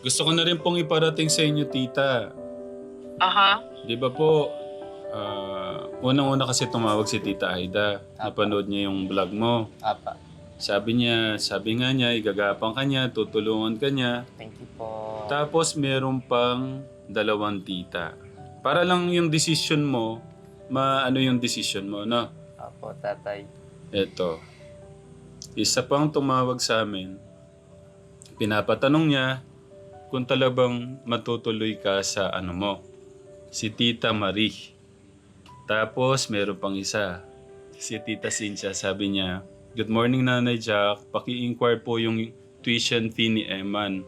Gusto ko na rin pong iparating sa inyo, tita. Aha. Di ba po, unang-una kasi tumawag si Tita Aida. Napanood niya yung vlog mo. Apa. Sabi nga niya, igagapang ka niya, tutulungan ka niya. Thank you po. Tapos meron pang 2 tita. Para lang yung decision mo, maano yung decision mo, no? Apo, tatay. Eto. Isa pang tumawag sa amin. Pinapatanong niya kung talagang matutuloy ka sa ano mo. Si Tita Marie. Tapos meron pang isa. Si Tita Cynthia, sabi niya, "Good morning, Nanay Jack. Paki-inquire po yung tuition fee ni Eman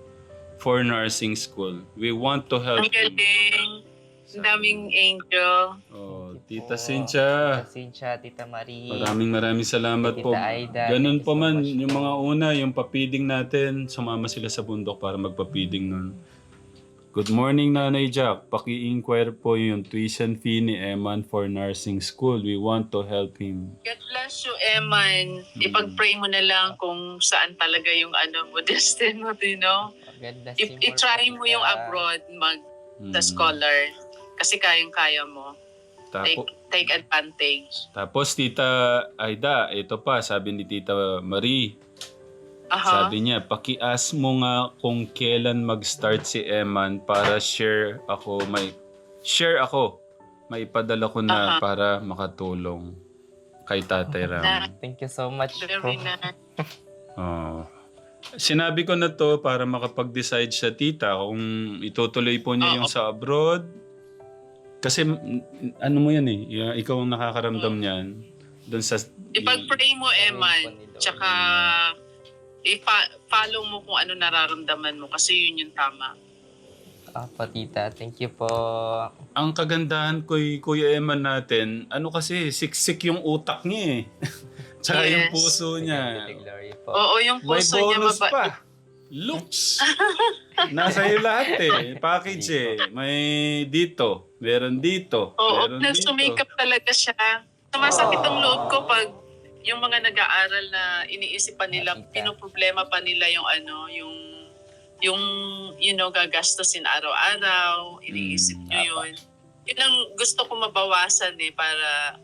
for nursing school. We want to help Ang him." galing. Ang daming angel. Oh, Thank you Tita po. Cynthia. Tita Cynthia, Tita Marie. Maraming salamat Tita po. Aida, Ganun thank you po so man, much yung po. mga una, yung papiding natin, sumama sila sa bundok para magpapiding nun. Good morning, Nanay Jack. Paki-inquire po yung tuition fee ni Eman for nursing school. We want to help him. God bless you, Eman. Ipag-pray mo na lang kung saan talaga yung ano mo, destiny mo, you know? God bless you more I-try po, mo Tita. yung abroad, sa scholar. Kasi kayang-kaya mo. Tapo, Take advantage. tapos, Tita Aida, ito pa, sabi ni Tita Marie. Aha. Sabi niya, paki-ask mo nga kung kailan mag-start si Eman para share ako. Maipadala ko na para makatulong kay Tatay Ram. Thank you so much po. Very nice. Oh. Sinabi ko na to para makapag-decide siya, tita, kung itutuloy po niya yung sa abroad. Kasi ano mo yan eh, ikaw ang nakakaramdam niyan. Doon sa... Ipag-pray mo, Eman. Tsaka follow mo kung ano nararamdaman mo kasi yun yung tama. Apo, Tita. Thank you po. Ang kagandahan ko Kuya Eman natin, ano kasi, siksik yung utak niya eh. Tsaka yung Yes. puso niya. Thank you, glory po. Oo, yung May puso niya bonus mabait. pa. Looks. Nasa iyo lahat eh. Package eh. May dito. Meron dito. Oo, Meron dito. sumikap talaga siya. Sumasakit ang loob ko pag yung mga nag-aaral na iniisip pa nila, pinoproblema pa nila yung ano, yung you know, gagastusin araw-araw, iniisip nyo yun. Yun ang gusto ko mabawasan eh, para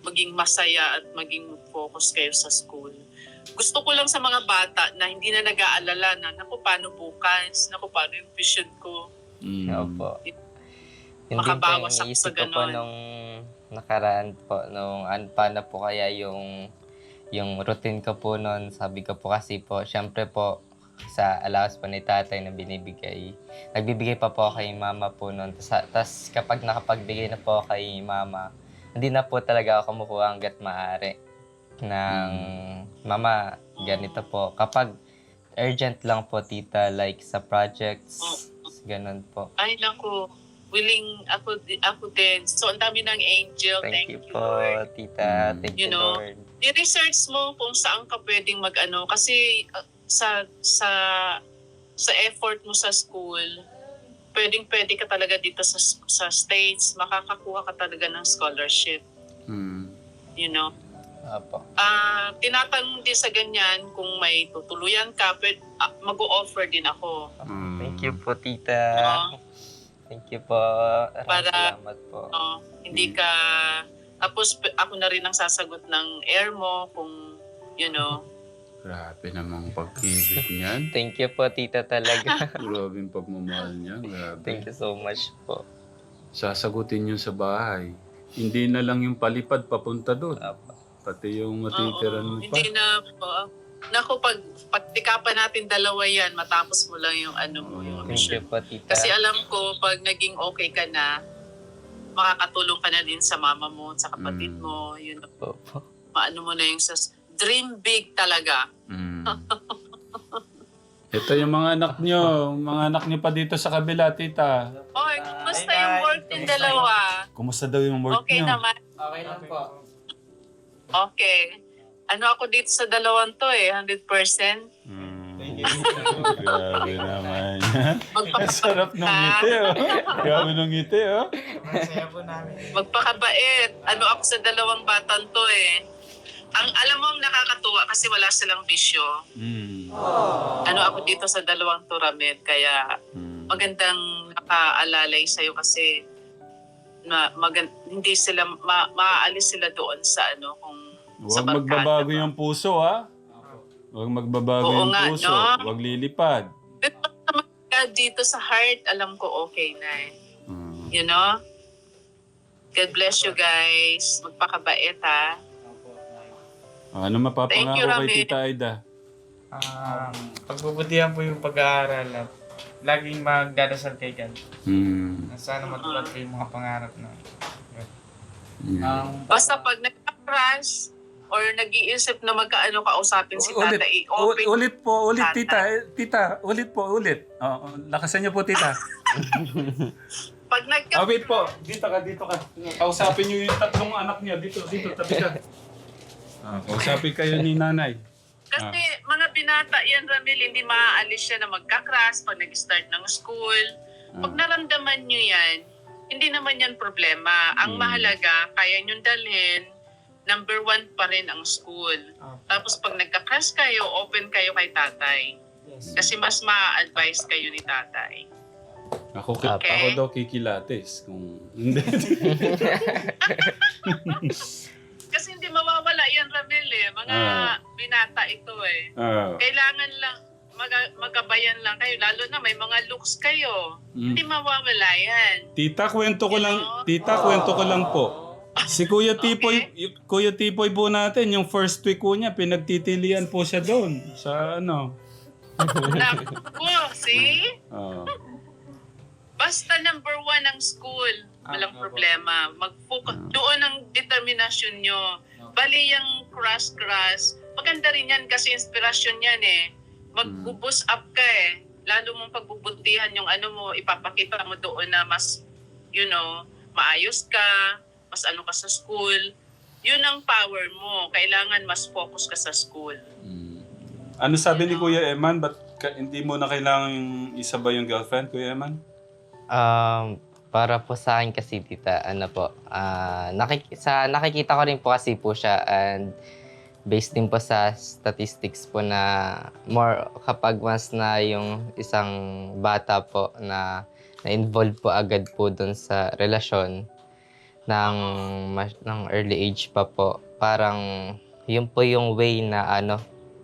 maging masaya at maging focus kayo sa school. Gusto ko lang sa mga bata na hindi na nag-aalala na, naku, paano bukas? Naku, paano yung vision ko? Opo. Yun din po Makabawas yung ako iniisip sa ko po ganon. nung nakaraan po, paano po kaya yung routine ko po noon. Sabi ko po kasi po, syempre po, sa allowance po ni tatay na binibigay, nagbibigay pa po kay mama po noon. Tas kapag nakapagbigay na po kay mama, hindi na po talaga ako kumukuha hanggat maaari ng mama, ganito po. Kapag urgent lang po, tita, like sa projects, ganun po. Ay, naku, willing ako din. So, ang dami ng angel. Thank you po, Lord. tita. Thank You you, know, Lord. I-research mo kung saan ka pwedeng mag-ano. Kasi sa effort mo sa school, pwede ka talaga dito sa States, makakakuha ka talaga ng scholarship. You know? Apo. Tinatanong din sa ganyan kung may tutuluyan ka, mag-o-offer din ako. Thank you po, tita. Oo. Thank you po. Para- Salamat po. Hindi ka... Tapos ako na rin ang sasagot ng air mo kung, you know, Grabe namang pag-ibig niyan. Thank you po, tita, talaga. Grabe yung pagmamahal niya. Grabe. Thank you so much po. Sasagutin niyo sa bahay. Hindi na lang yung palipad papunta doon. Apo. Pati yung matitiran mo pa. hindi na po. Naku, pagtikapan natin dalawa yan, matapos mo lang yung ano mo, yung Thank you mission. po, tita. Kasi alam ko, pag naging okay ka na, makakatulong ka na din sa mama mo, sa kapatid mo, yun, po. maano mo na yung dream big talaga. Ito yung mga anak niyo pa dito sa kabila, tita. Oy, kumusta yung work yung dalawa? Kumusta daw yung work Okay niyo? naman. Okay lang po. Okay. Ano ako dito sa dalawang to 100%. Grabe naman. Magpakabait Sarap ng ngiti, oh. Grabe ng ngiti, oh. Magpakabait. Ano ako sa dalawang batang to Ang alam mo ang nakakatuwa kasi wala silang bisyo. Mm. Ano ako dito sa 2 Turamed kaya magandang nakaalalay sa'yo kasi hindi sila maaalis sila doon sa ano kung sa Huwag barkada magbabago ba. yung puso, ha? Huwag magbabago Oo yung nga, puso. no? Huwag lilipad. Pero dito sa heart, alam ko okay na eh. You know? God bless you guys. Magpakabait ha. Ano Thank you, mapapangako kay Rami. Tita Aida? Pagbubutihan po yung pag-aaral at laging magdadasal kay God. Hmm. Na sana matupad po yung mga pangarap na. Basta pag nagka-crush or nag-iisip na magkaano kausapin si tata, i-open. Ulit po, ulit Tata. tita. Ulit po, ulit. Lakasan niyo po, tita. Pag nagka Wait po. Dito ka. Kausapin niyo yung 3 anak niya. Dito, tabi ka. Kausapin kayo ni nanay. Kasi mga binata yan, Ramil, hindi maaalis siya na magka-crush pag nag-start ng school. Pag naramdaman nyo yan, hindi naman yan problema. Ang mahalaga, kaya nyo dalhin, number 1 pa rin ang school. Tapos pag nagka-crush kayo, open kayo kay tatay. Kasi mas ma-advise kayo ni tatay. Ako Okay. daw kikilates. Kung hindi. Kasi hindi mawawala yan, Ramil eh. Mga binata ito eh. Kailangan lang, magabayan lang kayo. Lalo na may mga looks kayo. Hindi mawawala yan. Tita, kwento ko lang po. Si Kuya Tipoy, Kuya Tipoy po natin, yung first week ko niya, pinagtitilian po siya doon. Sa ano. Naku, see? Basta number 1 ang school, walang problema. Mag-focus. Doon ang determinasyon nyo. Bali yung crush, maganda rin yan kasi inspirasyon yan eh. Mag-boost up ka eh. Lalo mong pagbubutihan yung ano mo, ipapakita mo doon na mas, maayos ka, mas ano ka sa school. Yun ang power mo. Kailangan mas focus ka sa school. Ano sabi ni Kuya Eman? Ba't hindi mo na kailangan isabay yung girlfriend, Kuya Eman? Para po sa akin kasi, tita, nakikita ko rin po kasi po siya and based din po sa statistics po na more kapag once na yung isang bata po na na-involve po agad po dun sa relasyon ng early age pa po, parang yun po yung way na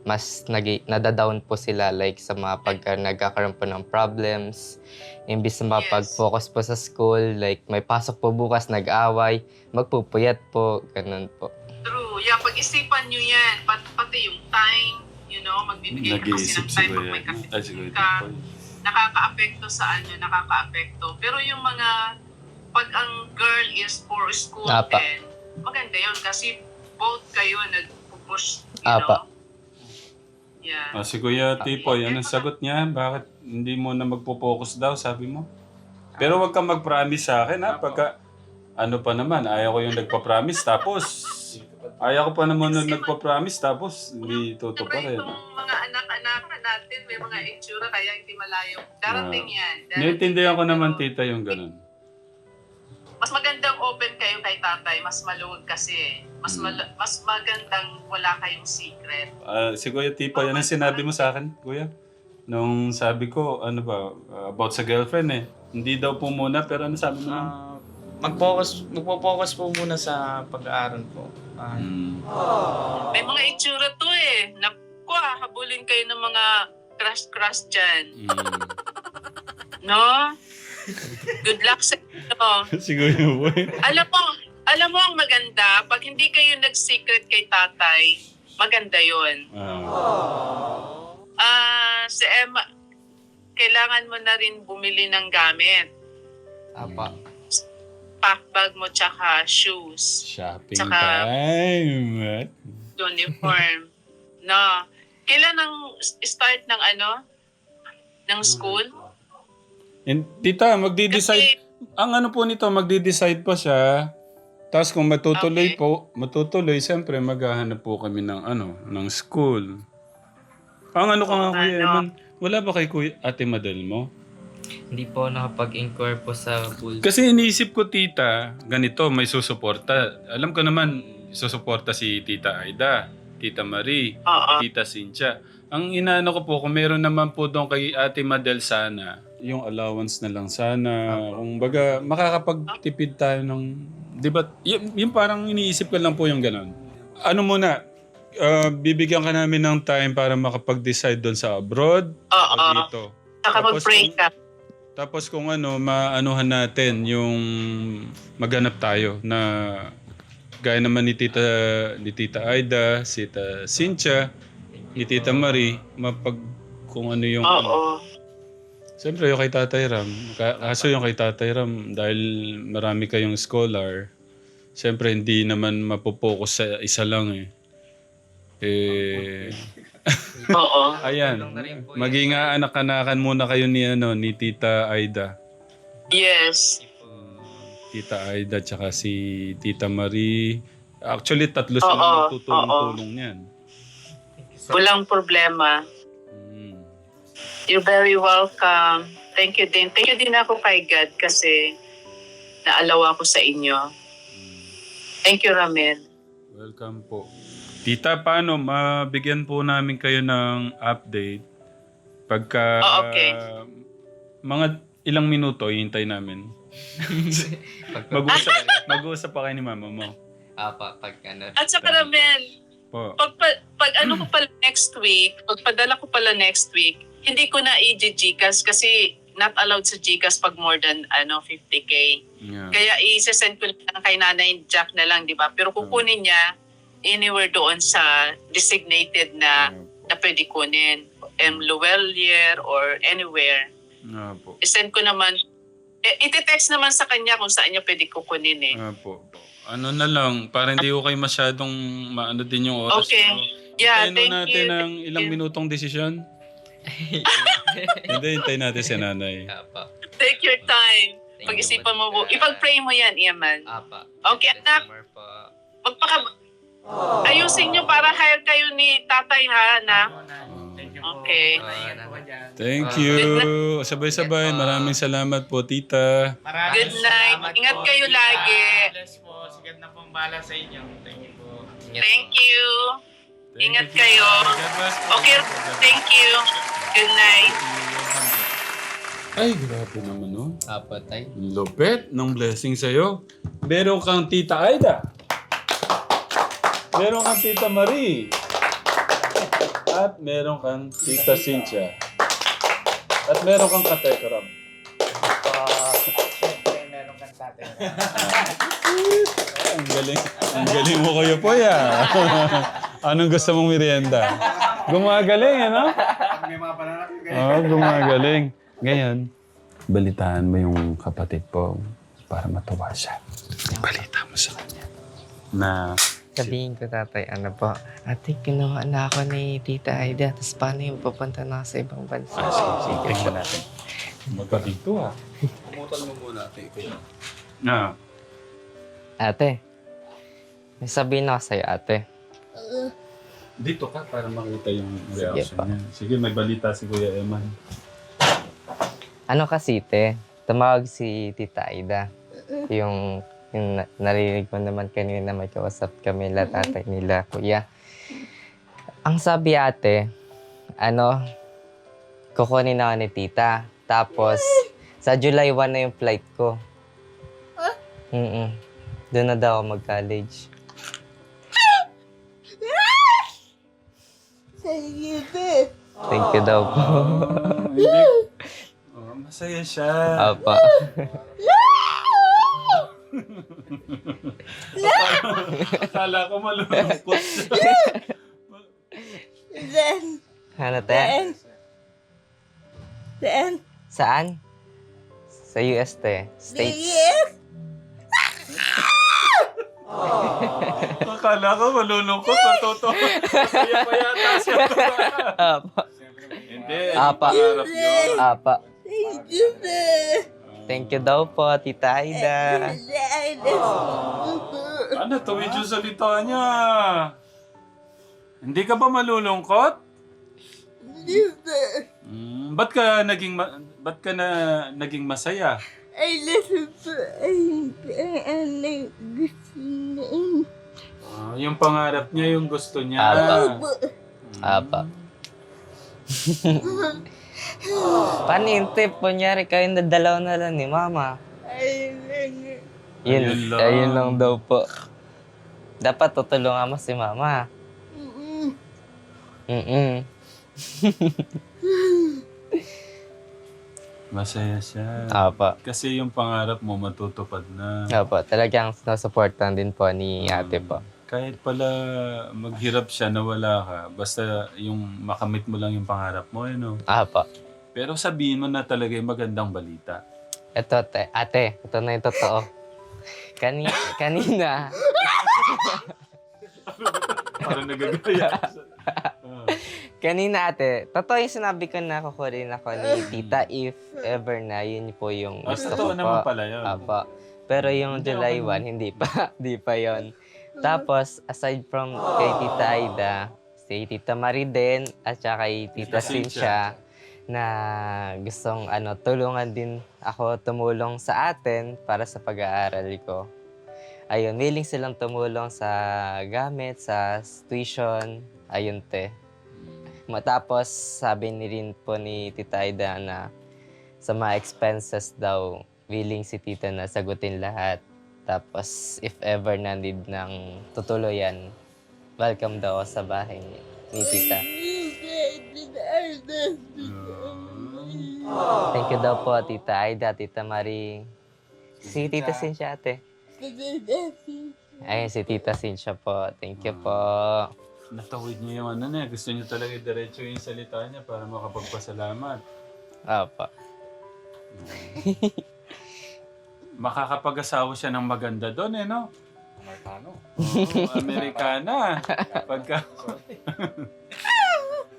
mas nadadown po sila like sa mga pagka nagkakaroon po ng problems. Imbis na mapag-focus po sa school, like may pasok po bukas, nag-away, magpupuyat po, ganun po. True. Yeah, pag-isipan nyo yan. Pati yung time, magbibigay ka kasi ng time pag may kasi ka. Nakaka-apekto sa nakaka-apekto. Pero yung mga, pag ang girl is for school din, maganda yun kasi both kayo nag-push, Yeah. Si Kuya Tipoy, anong sagot niya? Bakit hindi mo na magpo-focus daw, sabi mo? Pero wag kang mag-promise sa akin, ha? Pagka, pa naman, ayaw ko yung nagpa-promise, tapos, ayaw ko pa naman nung nagpa-promise, tapos, hindi tutuparin. Itong mga anak-anak natin, may mga itsura, kaya hindi malayo. Darating yan. Naintindihan ko naman, tita, yung ganun. Mas magandang open kayo kay tatay, mas maluwag kasi. Mas magandang wala kayong secret. Si Kuya Tipoy, anong sinabi mo sa akin, Kuya? Nung sabi ko, about sa girlfriend eh. Hindi daw po muna, pero ano sabi mo naman? Magpo-focus po muna sa pag-aaral po. May mga itsura to eh. Naku, habulin kayo ng mga crush dyan. No? Good luck sa inyo. Si Kuya Boy. Alam mo ang maganda, pag hindi kayo nag-secret kay tatay, maganda yun. Si Emma, kailangan mo na rin bumili ng gamit. Pack bag mo tsaka shoes. Shopping Tsaka- time. Uniform. No. Kailan ang start ng ng school? And, tita, magdi-decide. Kasi- Ang po nito, magdi-decide pa siya. Tapos kung matutuloy Okay. siyempre maghahanap po kami ng ng school. Ang ka nga, Kuya Eman, wala ba kay Ate Madel mo? Hindi po nakapag-inquire po sa pool. Kasi iniisip ko, tita, ganito, may susuporta. Alam ko naman, susuporta si Tita Aida, Tita Marie, Oo. Tita Cynthia. Ang inaano ko po, kung meron naman po doon kay Ate Madel sana, yung allowance na lang sana. Kung baga, makakapagtipid tayo ng, di ba, yung parang iniisip ko lang po yung ganon. Ano muna, bibigyan ka namin ng time para makapag-decide doon sa abroad o Oo. dito. Saka Tapos mag-pray ka. Tapos kung ano, maanuhan natin yung maghanap tayo na gaya naman ni Tita Aida, si Tita Cynthia, ni Tita Marie, kung ano yung Oo. Siyempre yung kay Tatay Ram. Kaso yung kay Tatay Ram, dahil marami kayong scholar, siyempre hindi naman mapopokus sa isa lang eh. Oo. Ayan, maging anak-anakan muna kayo ni Tita Aida. Yes. Tita Aida tsaka si Tita Marie. Actually, tatlo Oo, sila tutulong-tulong niyan. Walang problema. You're very welcome. Thank you din. Thank you din ako kay God kasi naalawa ko sa inyo. Thank you, Ramel. Welcome po. Tita, paano? Mabigyan po namin kayo ng update. Pagka Okay. mga ilang minuto, hihintay namin. Mag-uusap pa kayo ni mama mo. Pag ano. At saka, Ramel, Po. pag ano ko pala next week, pagpadala ko pala next week, hindi ko na i-Gcash kasi not allowed sa Gcash pag more than 50K. Yeah. Kaya i-send ko lang kay Nanay Jack na lang, di ba? Pero kukunin niya anywhere doon sa designated na pwede kunin. Luwelier or anywhere. Nga po. I-send ko naman, iti-text naman sa kanya kung saan niya pwede kukunin eh. Nga po. Ano na lang, para hindi ko kayo masyadong maano din yung oras. Okay. No? Yeah, Hintayin thank natin you. ng ilang minutong desisyon. Hindi, hintayin natin si nanay. Take your time. Thank Pag-isipan you, mo, Madam. ipag-pray mo yan, Iman. Okay, anak. Ayusin nyo para hire kayo ni tatay ha, anak. Thank you po. Okay. Ingat po dyan. Thank you. Sabay-sabay. Maraming salamat po, tita. Maraming Good night. salamat Ingat po, kayo tita. lagi. Bless po. Sigat na pong bala sa inyo. Thank you po. Thank you. Ingat kayo. God bless po. Okay, thank you. Good night. Ay, grabe naman, no? Tay. Lupet ng blessing sa'yo. Meron kang Tita Aida. Meron kang Tita Marie. At meron kang Tita Cynthia. At meron kang Katekram. Siyempre, meron kang tatay. Ang galing. Ang galing mo kayo po, ya. Anong gusto mong merienda? Gumagaling, ano? May mga pananakit kayo. Oo, gumagaling. Ngayon, balitaan mo yung kapatid po para matuwa siya. Balita mo sa kanya. Na Sabihin ko, tatay, ano po, ate, kinuha na ako ni Tita Aida, tapos paano yung papunta na sa ibang bansa? sige, tingnan natin. Magpapito, ha? Pumutan mo muna, ate. Na. Ate, may sabihin ako sa'yo, ate. Dito ka para makita yung Sige reaction pa. niya. Sige, may balita si Kuya Eman. Ano kasi, te, tumawag si Tita Aida. Yung narinig mo naman kanina may kausap kami tatay nila, kuya. Ang sabi ate, kukunin ako ni tita. Tapos, sa July 1 na yung flight ko. Doon na daw ako mag-college. Thank you daw po. Hindi. Oh, masaya siya. Apa. Akala ko malulungkot siya. Ano, te? Saan? Sa US, te. States. Akala ko malulungkot. Totoo. Masaya pa yata siya. Apa. Hindi. Apa. Pangarap yun. Apa. Thank you daw po, Tita Aida. Ano, tuwid yung salita niya. Hindi ka ba malulungkot? Ba't ka naging masaya? Yung pangarap niya, yung gusto niya. Apa. Paano yung tip? Kunyari, kayong dadalaw na lang ni Mama. Ayun lang. Ayun lang daw po. Dapat tutulungan mo si Mama. Mm-mm. Masaya siya. Apa. Kasi yung pangarap mo matutupad na. Apa. Talagang sinasuportan din po ni ate po. Kahit pala maghirap siya na wala ka, basta yung makamit mo lang yung pangarap mo, Apa. Pero sabihin mo na talaga yung magandang balita. Ito, ate. Ito na yung totoo. Kanina. Parang nagagaya. Kanina ate, totoo yung sinabi ko na kukunin ako ni tita if ever na yun po yung gusto ko Totoo po. naman pala yun. Apa. Pero yung July 1, hindi pa. Hindi pa yun. Tapos, aside from kay Tita Aida, si Tita Marie din, at saka kay Tita Cynthia, na gustong tulungan din ako tumulong sa atin para sa pag-aaral ko. Ayun, willing silang tumulong sa gamit, sa tuition, ayun te. Matapos, sabi ni rin po ni Tita Aida na sa mga expenses daw, willing si Tita na sagutin lahat. Tapos, if ever na need ng tutuluyan, welcome daw sa bahay ni Tita. Thank you daw po, Tita Aida, Tita Marie. Si Tita Cynthia, ate. Ay, si Tita Cynthia po. Thank you po. Natawid niya yung niya. Gusto niya talaga diretso yung salita niya para makapagpasalamat. Opo. Makakapag-asawa siya ng maganda doon, no? Amerikano. Amerikana. Pagka...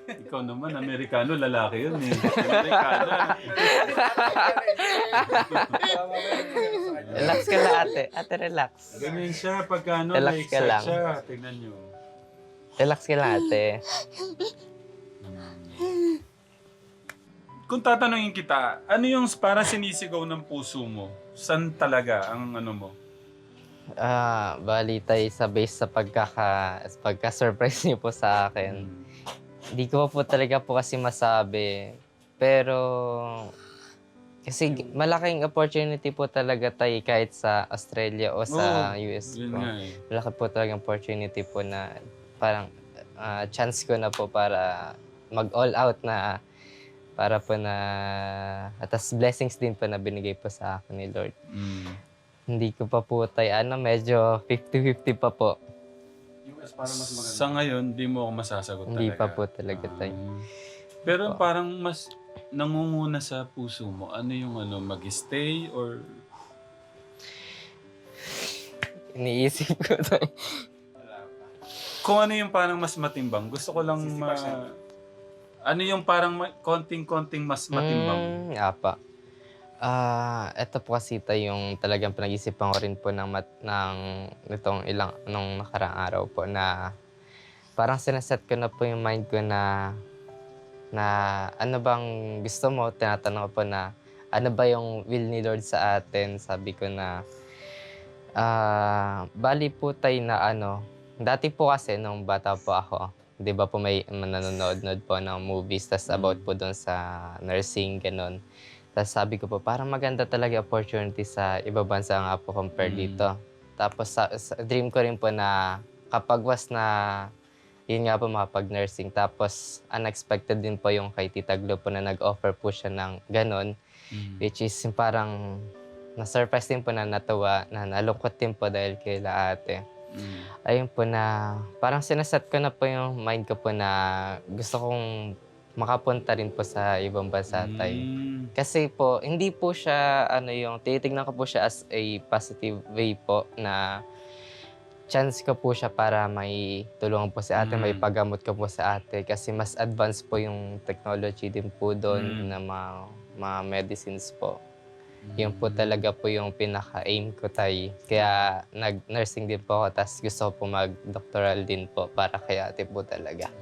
Ikaw naman, Amerikano, lalaki yun eh. Amerikana. Relax ka lang, ate. Ate, relax. Ganyan siya, pagka Relax ka na-excite lang. siya. Tignan niyo. Relax ka lang, ate. Kung tatanungin kita, ano yung para sinisigaw ng puso mo? San talaga ang mo? Bali tayo sa base sa pagka-surprise niyo po sa akin. Hindi ko po talaga po kasi masabi. Pero, kasi malaking opportunity po talaga tayo kahit sa Australia o sa US Yun po. nga eh. Malaki po talagang opportunity po na parang chance ko na po para mag-all out na para po na at as blessings din po na binigay po sa akin ni Lord. Hindi ko pa po tayo, medyo 50-50 pa po. US para mas maganda. Sa ngayon, di mo ako masasagot Hindi talaga. pa po talaga tayo. Pero parang mas nangunguna sa puso mo, ano yung mag-stay or... Iniisip ko tayo. Kung ano yung parang mas matimbang, gusto ko lang ano yung parang konting-konting mas matimbang? Apa. Ito po kasi yung talagang pinag-isipan ko rin po ng nung nakarang araw po na parang sinaset ko na po yung mind ko na ano bang gusto mo, tinatanong ko po na ano ba yung will ni Lord sa atin. Sabi ko na bali po tayo na dati po kasi nung bata po ako, di ba po may nanonood po ng movies tas about po doon sa nursing, ganun. Tapos sabi ko po, parang maganda talaga opportunity sa iba bansa nga po compare dito. Tapos sa dream ko rin po na kapag yun nga po makapag-nursing. Tapos unexpected din po yung kay Tita Glo po na nag-offer po siya ng ganon. Which is parang na-surprise din po na natuwa, na nalungkot din po dahil kay ate. Ayun po na parang sinaset ko na po yung mind ko po na gusto kong makapunta rin po sa ibang bansa tayo. Kasi po, hindi po siya, tinitignan ko po siya as a positive way po na chance ko po siya para may tulungan po si ate, may paggamot ko po sa ate. Kasi mas advanced po yung technology din po doon na mga medicines po. Yun po talaga po yung pinaka-aim ko tayo. Kaya nag-nursing din po ako, tapos gusto ko po mag-doctoral din po para kay ate po talaga.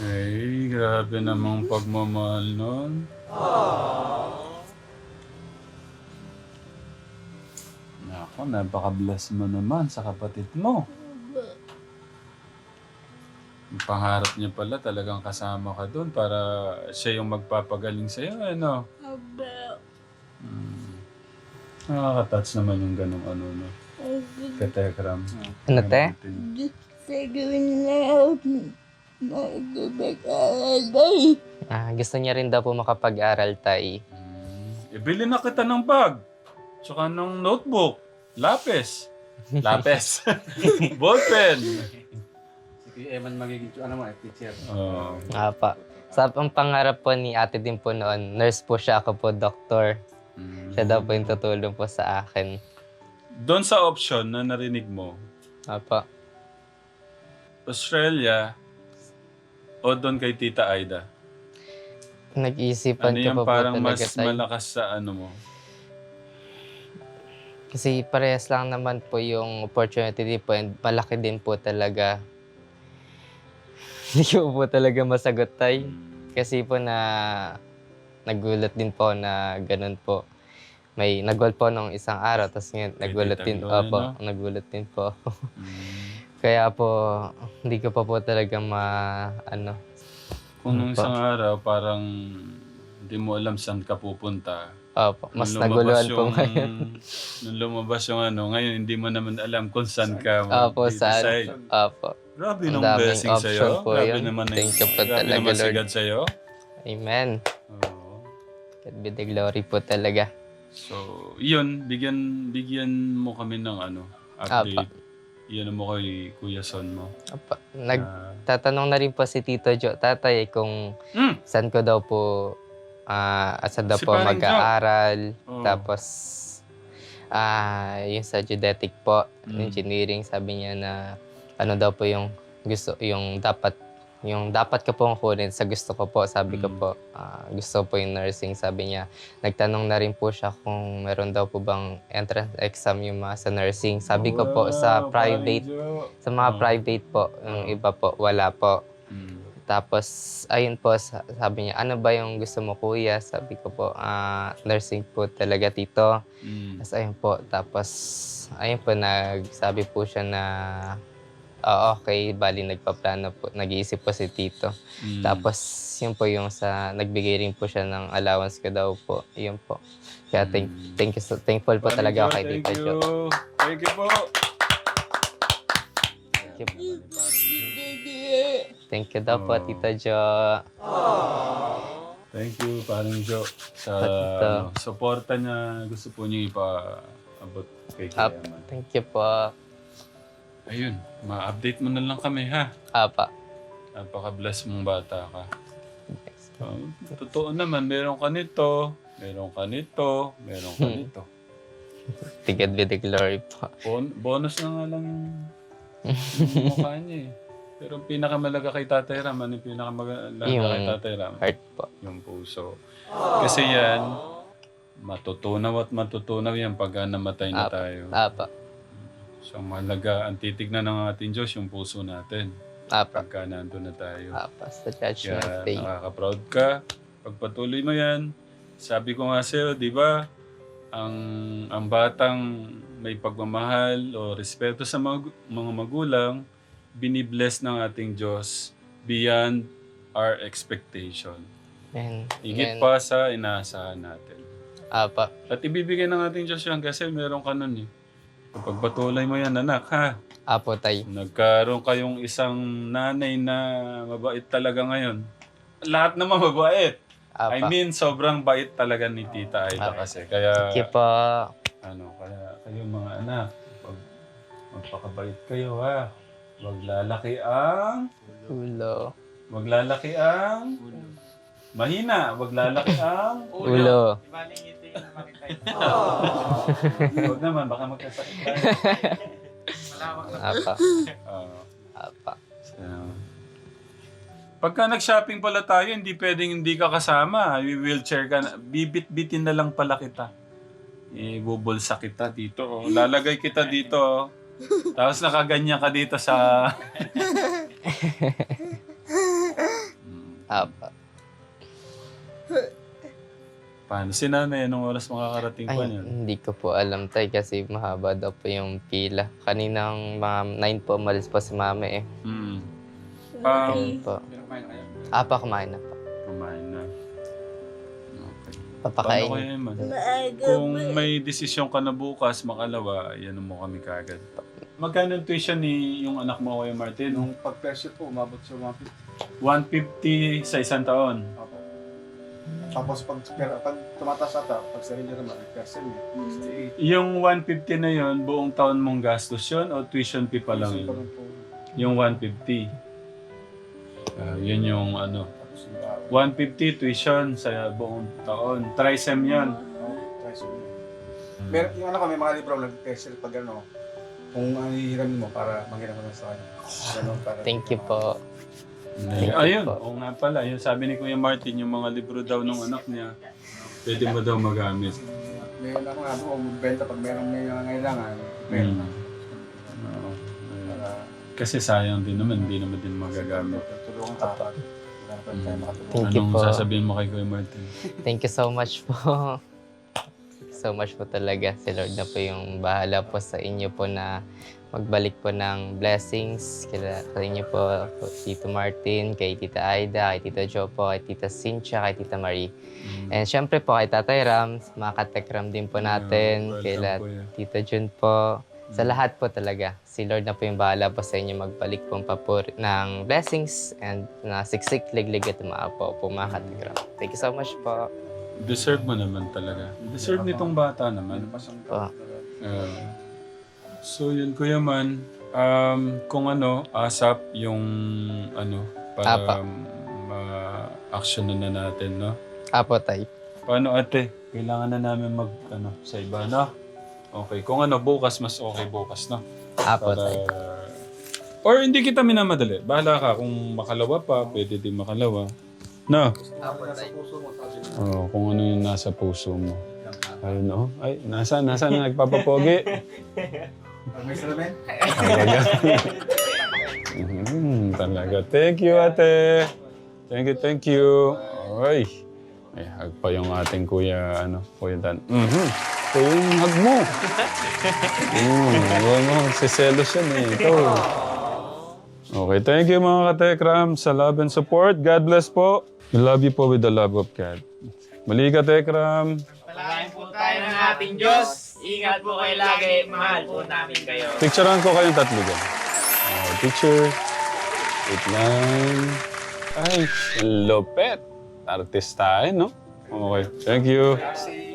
Ay, grabe namang pagmamahal nun. Nako, Ako, napaka-bless mo naman sa kapatid mo. Yung pangarap niya pala, talagang kasama ka doon para siya yung magpapagaling sa'yo, ano? Hmm. Nakaka-touch naman yung ganong ano, no? Katekram. Ano, te? Gusto niya rin daw po makapag-aral, tay. Ibili na kita ng bag. Tsaka ng notebook. Lapis. Lapis. Ballpen. Si Eman magiging teacher. Oh. Apa. Ang pangarap po ni ate din po noon, nurse po siya, ako po doktor. Siya daw po yung tutulong po sa akin. Doon sa option na narinig mo, Apa. Australia o doon kay Tita Aida? Nag-iisipan Ano ko yung pa po parang talaga mas tayo. malakas sa ano mo? Kasi parehas lang naman po yung opportunity po and malaki din po talaga. Hindi ko po talaga masagot tay. Kasi po nagulat din po na ganun po. May nagwal po nung isang araw, tapos ngayon nagulat Tita din. Gloria, Opo, no? nagulat din po. Mm. Kaya po, hindi ko pa po talaga Kung nung Ano pa? isang araw parang hindi mo alam saan ka pupunta. Opo, mas Nung lumabas naguluhan po ngayon. Nung lumabas yung ano, ngayon hindi mo naman alam kung saan ka Opo, saan? mag-decide. Opo. Grabe Ang nung daming blessing option sa'yo. po Grabe yun. naman Thank you po grabe talaga, naman Lord. sigad sa'yo. Amen. Oo. God be the glory po talaga. So, yun, bigyan mo kami ng ano, update. Iyan mo kay Kuya Son mo. Opo. Ah, Nagtatanong na rin po si Tito Jo, tatay, kung saan ko daw po, saan daw Si po Paring Jo. mag-aaral. Oo. Tapos, yung sa geodetic po, Mm. engineering, sabi niya na ano daw po yung gusto, yung dapat ko pong kunin sa gusto ko po. Sabi ko Mm. po, gusto po yung nursing. Sabi niya, nagtanong na rin po siya kung meron daw po bang entrance exam yung mga sa nursing. Sabi ko po sa wow, private, Paring Jo. sa mga Oh. private po, yung iba po, wala po. Mm. Tapos, ayun po, sabi niya, ano ba yung gusto mo, kuya? Sabi ko po, nursing po talaga, tito. Mm. Tapos, ayun po. Tapos, ayun po, nagsabi po siya na, okay, bali nagpaplano po, nag-iisip po si tito. Mm. Tapos, yun po yung nagbigay rin po siya ng allowance ko daw po. Yun po. Kaya thankful po Paring talaga Jo, ako kay Tita Jo. Thank you po. Thank you daw po, Oh. Tita Jo. Thank you, Paring Jo, sa Patito. suporta niya. Gusto po niyo ipaabot kay Kuya Man. Thank you po. Ayun, ma-update mo na lang kami, ha? Apa. Napaka-bless mong bata ka. Totoo naman, meron ka nito, meron ka nito, meron ka nito. Tigad with the glory po. Bonus na nga lang yung mukha niya eh. Pero ang pinakamalaga kay Tatay Ram, ano yung pinakamalaga Yung kay Tatay Ram? Heart po. Yung puso. Kasi yan, matutunaw at matutunaw yan pagka namatay na tayo. Apa. So, ang mahalaga, ang titignan ng ating Diyos, yung puso natin. Apa. Pagka nandun na tayo. Apa. Sa judgment Kaya day. nakaka-proud ka. Pagpatuloy mo yan, sabi ko nga sa'yo, di ba, ang batang may pagmamahal o respeto sa mga magulang, binibless ng ating Diyos beyond our expectation. Amen. Higit Amen. pa sa inaasahan natin. Apa. At ibibigay ng ating Diyos yan kasi meron ka nun eh. Kapag patuloy mo yan, anak, ha? Apo tay. Nagkaroon kayong isang nanay na mabait talaga ngayon. Lahat naman mabait. Apa. I mean, sobrang bait talaga ni Tita Aida kasi. Kaya, Thank you po. kaya kayo mga anak, magpakabait kayo, ha? Wag lalaki ang mahina. Wag lalaki ang Ulo. Ibaling ngiti yung makita yun. wag naman, baka magkasakit tayo. Malawak na. Apa. Oo. Apa. So, pagka nag-shopping pala tayo, hindi pwedeng hindi ka kasama. Wheelchair ka na. Bibit-bitin na lang pala kita. Ibubulsa kita dito. Oh. Lalagay kita dito. Oh. Tapos nakaganyan ka dito sa... Apa. Paano? Si nanay, anong oras makakarating pa Ay, niyan? hindi ko po alam tay kasi mahaba daw po yung pila. Kaninang mga 9 po umalis po si mama eh. Hmm. Ganun po. Pinakain na kayo. Apa, kumain na po. Kumain na. Okay. Paano Papakain. kaya man? Kung may desisyon ka na bukas, makalawa, yan mo kami kagad. Magkano ang tuition ni yung anak mo, Kuya Martin? Nung pag-first year po, umabot sa 150. 150 sa isang taon. Opo. Tapos pag tumataas ata, pag sa inyo naman, first year, 68. Yung 150 na yon buong taon mong gastos yun o tuition fee pa lang Tuition pa yun? rin po. Yung 150. Yun yung ano. Tapos yung 150 tuition sa buong taon. Trisem yun. twice a week. Meron, yung anak ko, may mga libro nag-test pag ano, kung ano hihiramin mo para manghiram mo sa kanya. Ganun, para Thank you po. Thank you Ayun, po. oo nga pala. Yung sabi ni Kuya Martin, yung mga libro daw ng anak niya, pwede mo daw magamit. Meron ako nga po, benta pag meron may nangangailangan. Meron. Oo. Ayun. Para Kasi sayang din naman, hindi naman din magagamit. tulungan kapag wala na pa tayo makatulungan. Thank you Anong po. sasabihin mo kay Kuya Martin? Thank you so much po. So much po talaga. Si Lord na po yung bahala po sa inyo po na magbalik po ng blessings. Sa inyo po, Tito Martin, kay Tita Aida, kay Tita Jo po, kay Tita Cynthia, kay Tita Marie. And syempre po kay Tatay Ram, mga katekram din po natin, welcome kay po yan. Tita Jun po. Sa lahat po talaga, si Lord na po yung bahala po sa inyo magbalik po ng blessings and na siksik, liglig at umaapo po mga katekram. Thank you so much po. Deserve mo naman talaga. Deserve nitong bata naman. Po. So yun Kuya Man, kung ano, ASAP yung ano, para Apa. ma-action na natin, no? Apo, tay. Paano ate? Kailangan na namin mag, ano, sa iba, no? Okay, kung ano, bukas, mas okay bukas, no? Apo, tay. Or hindi kita minamadali. Bahala ka. Kung makalawa pa, pwede din makalawa. No? Nasa puso mo, sabi mo. Oo, kung ano yung nasa puso mo. Ayun, no? Ay, nasa na nagpapapogi. May salamin? Talaga. Thank you, ate. Thank you. Ay. May hug pa yung ating kuya, Kuya Dan. Kuya, yung hug mo. Huwag mo, magsiselos yan eh. Ito. Okay, thank you mga katekram sa love and support. God bless po. We love you po with the love of God. Mali katekram. Palain po tayo ng ating Diyos. Ingat po kayo lagi. Mahal po namin kayo. Picturean ko kayong tatlo dyan. Picture. Wait lang. Ay, lopet. Artista no? Okay, thank you. Si